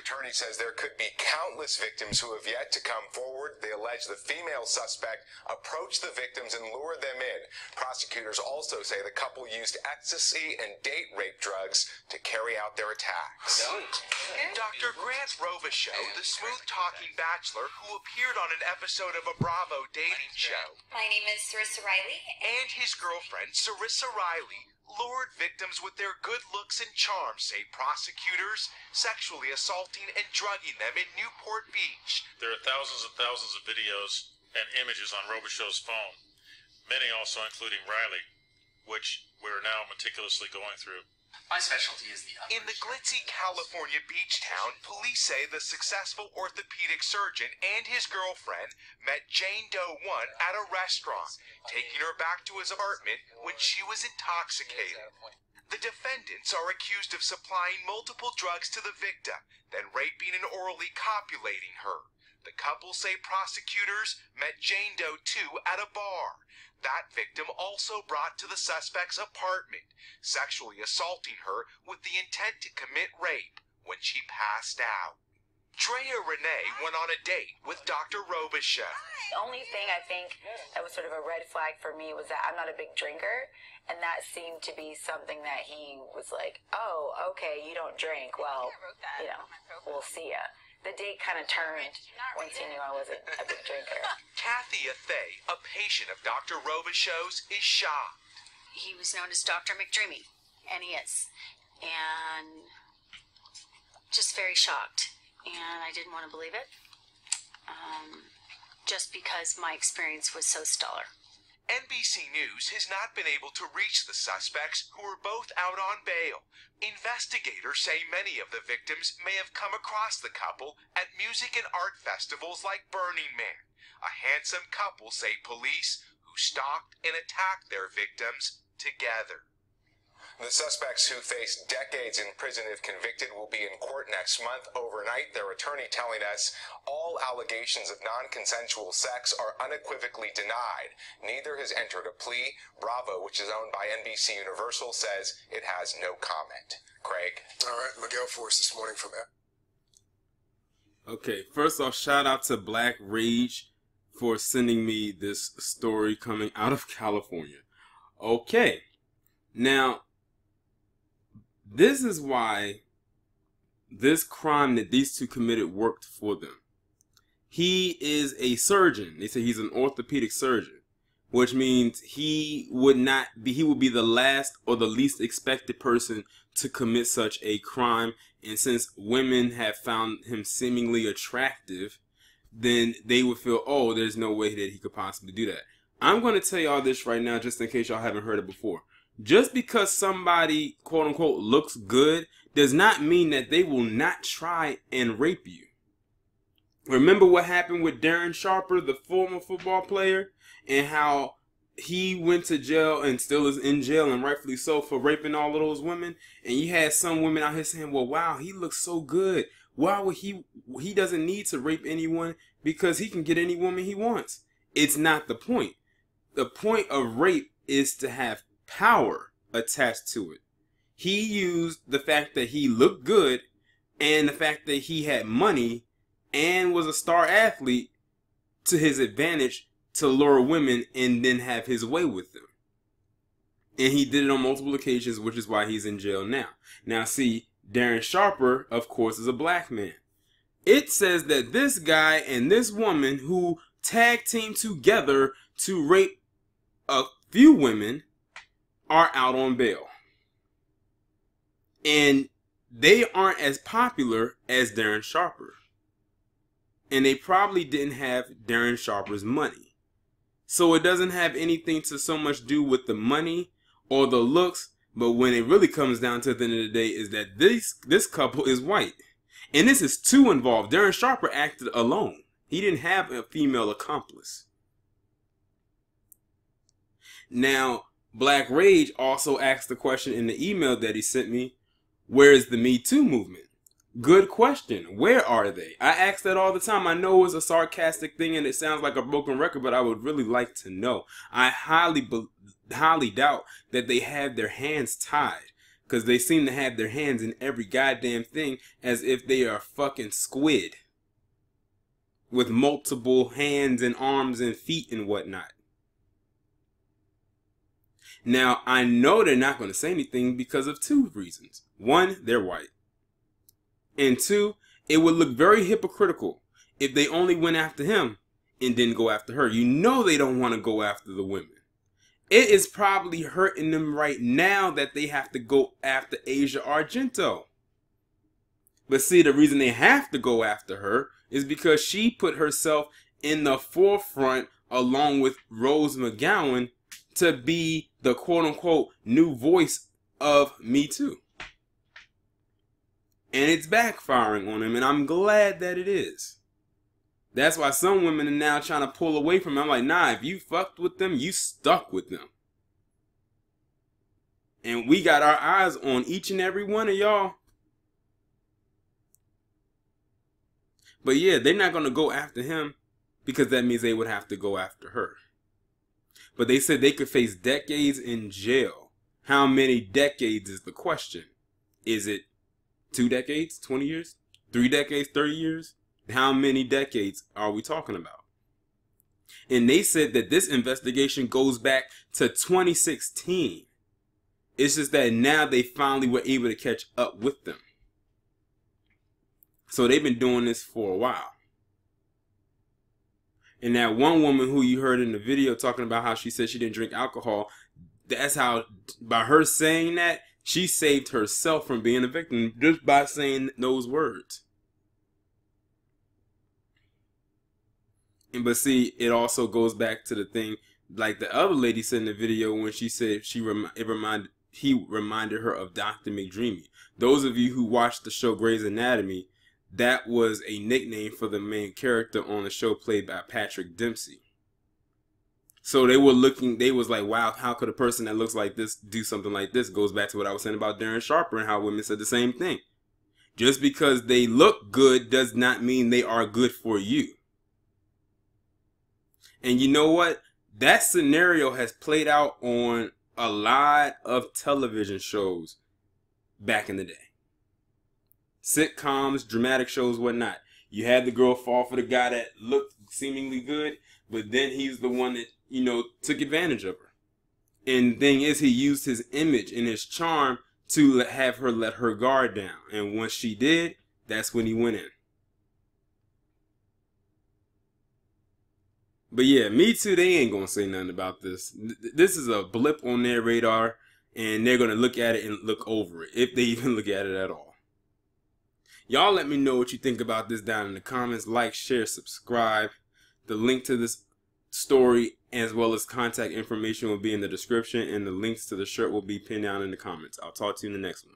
attorney says there could be countless victims who have yet to come forward. They allege the female suspect approached the victims and lured them in. Prosecutors also say the couple used ecstasy and date rape drugs to carry out their attacks. Dr. Grant Robichaux, the smooth-talking bachelor who appeared on an episode of a Bravo dating show. My name is Sarissa Riley. And his girlfriend, Sarissa Riley, lured victims with their good looks and charm, say prosecutors, sexually assaulting and drugging them in Newport Beach. There are thousands and thousands of videos and images on Robichaux's phone, many also including Riley, which we're now meticulously going through. My specialty is the upper. In the glitzy California beach town, police say the successful orthopedic surgeon and his girlfriend met Jane Doe 1 at a restaurant, taking her back to his apartment when she was intoxicated. The defendants are accused of supplying multiple drugs to the victim, then raping and orally copulating her. The couple say prosecutors met Jane Doe 2 at a bar. That victim also brought to the suspect's apartment, sexually assaulting her with the intent to commit rape when she passed out. Drea Renee went on a date with Dr. Robichaux. The only thing I think that was sort of a red flag for me was that I'm not a big drinker, and that seemed to be something that he was like, oh, okay, you don't drink, well, you know, we'll see ya. The date kind of turned once he knew I wasn't a big drinker. Kathy Athay, a patient of Dr. Robichaux's, is shocked. He was known as Dr. McDreamy, and he is. And just very shocked. And I didn't want to believe it, just because my experience was so stellar. NBC News has not been able to reach the suspects, who are both out on bail. Investigators say many of the victims may have come across the couple at music and art festivals like Burning Man. A handsome couple, say police, who stalked and attacked their victims together. The suspects who face decades in prison if convicted will be in court next month. Overnight, their attorney telling us all allegations of non-consensual sex are unequivocally denied. Neither has entered a plea. Bravo, which is owned by NBC Universal, says it has no comment. Craig. All right, Miguel for us this morning from Okay, first off, shout out to Black Rage for sending me this story coming out of California. Okay, now, this is why this crime that these two committed worked for them. He is a surgeon. They say he's an orthopedic surgeon, which means he would be the last or the least expected person to commit such a crime. And since women have found him seemingly attractive, then they would feel, oh, there's no way that he could possibly do that. I'm going to tell y'all this right now, just in case y'all haven't heard it before. Just because somebody, quote unquote, looks good does not mean that they will not try and rape you. Remember what happened with Darren Sharper, the former football player, and how he went to jail and still is in jail, and rightfully so, for raping all of those women. And you had some women out here saying, well, wow, he looks so good. Why would he doesn't need to rape anyone because he can get any woman he wants. It's not the point. The point of rape is to have power attached to it. He used the fact that he looked good and the fact that he had money and was a star athlete to his advantage to lure women and then have his way with them. And he did it on multiple occasions, which is why he's in jail now. Now see, Darren Sharper, of course, is a black man. It says that this guy and this woman who tag teamed together to rape a few women are out on bail. And they aren't as popular as Darren Sharper. And they probably didn't have Darren Sharper's money. So it doesn't have anything to so much do with the money or the looks, but when it really comes down to the end of the day is that this couple is white. And this is two involved. Darren Sharper acted alone. He didn't have a female accomplice. Now, Black Rage also asked the question in the email that he sent me, where is the Me Too movement? Good question. Where are they? I ask that all the time. I know it's a sarcastic thing and it sounds like a broken record, but I would really like to know. I highly doubt that they have their hands tied. Because they seem to have their hands in every goddamn thing as if they are fucking squid. With multiple hands and arms and feet and whatnot. Now, I know they're not going to say anything because of two reasons. One, they're white. And two, it would look very hypocritical if they only went after him and didn't go after her. You know they don't want to go after the women. It is probably hurting them right now that they have to go after Asia Argento. But see, the reason they have to go after her is because she put herself in the forefront along with Rose McGowan to be the quote-unquote new voice of Me Too. And it's backfiring on him, and I'm glad that it is. That's why some women are now trying to pull away from him. I'm like, nah, if you fucked with them, you stuck with them. And we got our eyes on each and every one of y'all. But yeah, they're not going to go after him because that means they would have to go after her. But they said they could face decades in jail. How many decades is the question? Is it 2 decades, 20 years, 3 decades, 30 years? How many decades are we talking about? And they said that this investigation goes back to 2016. It's just that now they finally were able to catch up with them. So they've been doing this for a while. And that one woman who you heard in the video talking about how she said she didn't drink alcohol, that's how, by her saying that, she saved herself from being a victim just by saying those words. And but see, it also goes back to the thing, like the other lady said in the video when she said he reminded her of Dr. McDreamy. Those of you who watched the show Grey's Anatomy, that was a nickname for the main character on the show played by Patrick Dempsey. So they was like, wow, how could a person that looks like this do something like this? Goes back to what I was saying about Darren Sharper and how women said the same thing. Just because they look good does not mean they are good for you. And you know what? That scenario has played out on a lot of television shows back in the day. Sitcoms, dramatic shows, whatnot. You had the girl fall for the guy that looked seemingly good, but then he's the one that, you know, took advantage of her. And the thing is, he used his image and his charm to have her let her guard down. And once she did, that's when he went in. But yeah, Me Too, they ain't gonna say nothing about this. This is a blip on their radar, and they're gonna look at it and look over it, if they even look at it at all. Y'all let me know what you think about this down in the comments. Like, share, subscribe. The link to this story as well as contact information will be in the description, and the links to the shirt will be pinned down in the comments. I'll talk to you in the next one.